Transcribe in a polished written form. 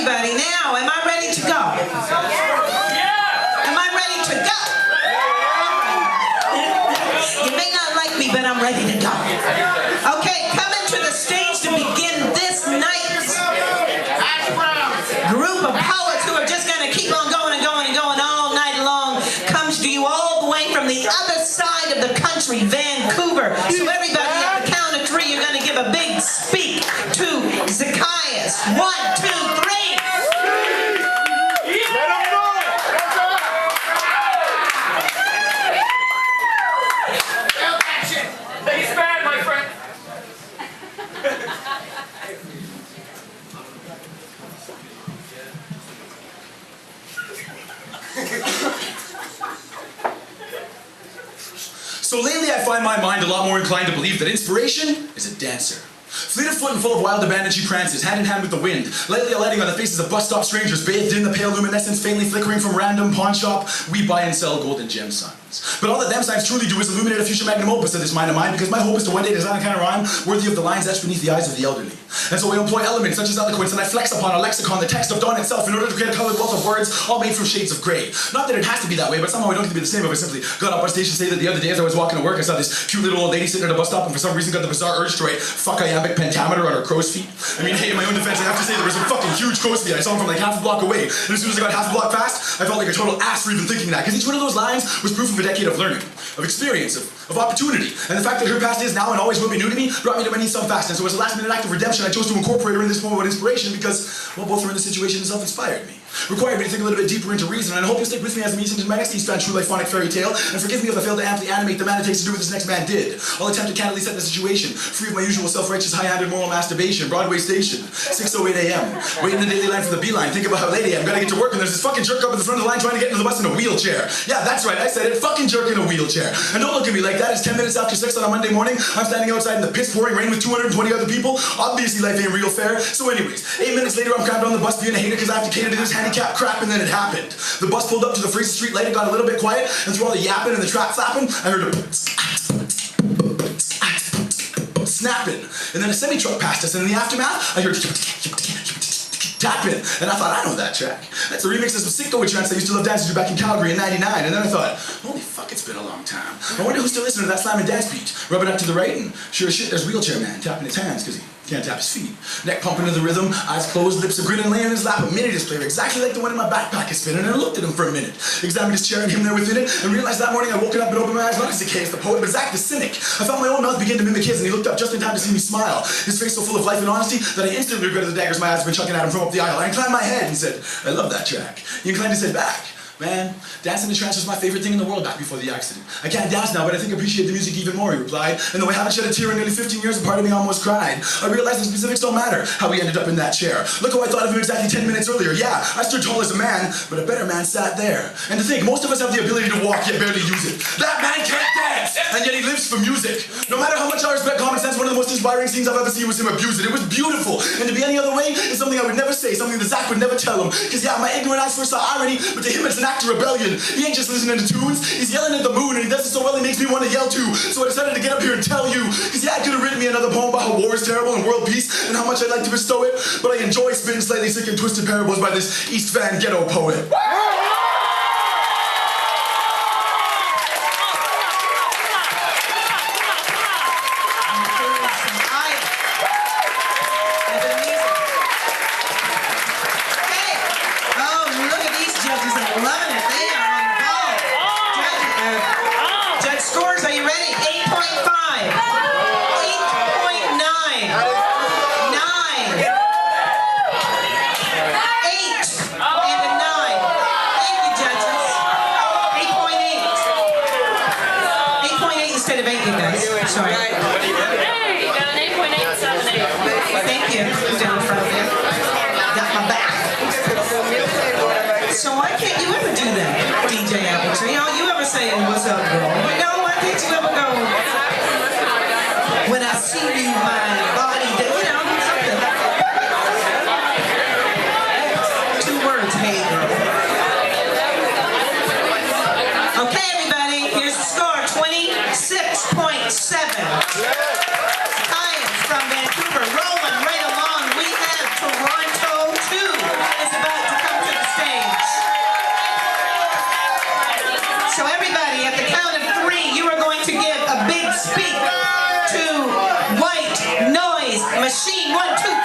everybody. Now, am I ready to go? Am I ready to go? You may not like me, but I'm ready to go. Okay, coming to the stage to begin this night's group of poets who are just going to keep on going and going and going all night long comes to you all the way from the other side of the country, Vancouver. So everybody, at the count of 3, you're going to give a big speak to Zaccheus. 1, 2, 3. So lately I find my mind a lot more inclined to believe that inspiration is a dancer. Fleet of foot and full of wild abandon she prances, hand in hand with the wind, lightly alighting on the faces of bus stop strangers, bathed in the pale luminescence faintly flickering from random pawn shop. We buy and sell golden gem signs. But all that them signs truly do is illuminate a future magnum opus of this mind of mine, because my hope is to one day design a kind of rhyme worthy of the lines etched beneath the eyes of the elderly. And so I employ elements such as eloquence, and I flex upon a lexicon, the text of dawn itself, in order to create a colored wealth of words, all made from shades of grey. Not that it has to be that way, but somehow I don't get to be the same if I simply got up on stage to say that the other day as I was walking to work, I saw this cute little old lady sitting at a bus stop, and for some reason got the bizarre urge to write fuck iambic pentameter on her crow's feet. I mean, hey, in my own defense, I have to say there was some fucking huge crow's feet. I saw them from like half a block away, and as soon as I got half a block past, I felt like a total ass for even thinking that, because each one of those lines was proof of a decade of learning, of experience, of opportunity. And the fact that her past is now and always will be new to me brought me to my knees so fast. And so as a last minute act of redemption, I chose to incorporate her in this moment with inspiration because, well, both were in the situation and self-inspired me. Required me to think a little bit deeper into reason, and I hope you'll stick with me as I meet into my next East Fan true life phonic fairy tale, and forgive me if I fail to amply animate the man it takes to do what this next man did. I'll attempt to candidly set the situation, free of my usual self-righteous high-handed moral masturbation. Broadway Station, 6:08 a.m. Waiting the daily line for the beeline, think about how late I am, gotta get to work, and there's this fucking jerk up at the front of the line trying to get into the bus in a wheelchair. Yeah, that's right, I said it, fucking jerk in a wheelchair. And don't look at me like that, it's 10 minutes after 6 on a Monday morning, I'm standing outside in the piss-pouring rain with 220 other people. Obviously life ain't real fair. So anyways, 8 minutes later I'm crammed on the bus being a hater because I have to cater to this handicap crap, and then it happened. The bus pulled up to the Fraser Street light, it got a little bit quiet, and through all the yapping and the trap flapping, I heard a snapping, and then a semi-truck passed us, and in the aftermath, I heard tapping, and I thought, I know that track. That's a remix of some Sicko trance I used to love dancing to back in Calgary in '99, and then I thought, holy fuck, it's been a long time. I wonder who's still listening to that slam and dance beat. Rubbing up to the right, and sure as shit, there's Wheelchair Man tapping his hands, because he can't tap his feet. Neck pumping to the rhythm, eyes closed, lips are grinning, laying in his lap, a mini display exactly like the one in my backpack is spinning, and I looked at him for a minute, examined his chair and him there within it, and realized that morning I woken up and opened my eyes not as Zaccheus the poet, but Zach the cynic. I felt my own mouth begin to mimic his, and he looked up just in time to see me smile, his face so full of life and honesty that I instantly regretted the daggers my eyes had been chucking at him from up the aisle. I inclined my head and said, I love that track. He inclined his head back. Man, dancing to trance was my favorite thing in the world back before the accident. I can't dance now, but I think I appreciate the music even more, he replied. And though I haven't shed a tear in nearly 15 years, a part of me almost cried. I realized the specifics don't matter, how we ended up in that chair. Look how I thought of him exactly 10 minutes earlier. Yeah, I stood tall as a man, but a better man sat there. And to think, most of us have the ability to walk, yet barely use it. That man can't dance, and yet he lives for music. No matter how much I respect common sense, one of the most inspiring scenes I've ever seen was him abuse it. It was beautiful, and to be any other way is something I would never say, something that Zach would never tell him. Because yeah, my ignorant eyes first saw irony, but to him it's an act of rebellion. He ain't just listening to tunes, he's yelling at the moon, and he does it so well he makes me want to yell too. So I decided to get up here and tell you, because yeah, I could have written me another poem about how war is terrible and world peace, and how much I'd like to bestow it, but I enjoy spitting slightly sick and twisted parables by this East Van ghetto poet. Instead of 8, you guys. Sorry. Hey, you got an 8.878. Thank you. Who's down in front of you? Got my back. So why can't you ever do that, DJ Appletree? Oh, you ever say, what's up, girl? But no, why can't you ever go, when I see you, my body, you know, something. 2 words, hey, girl. Okay, everybody, here's the score. 26.7. Science from Vancouver, rolling right along. We have Toronto 2. speak to white noise machine. 1, 2, 3.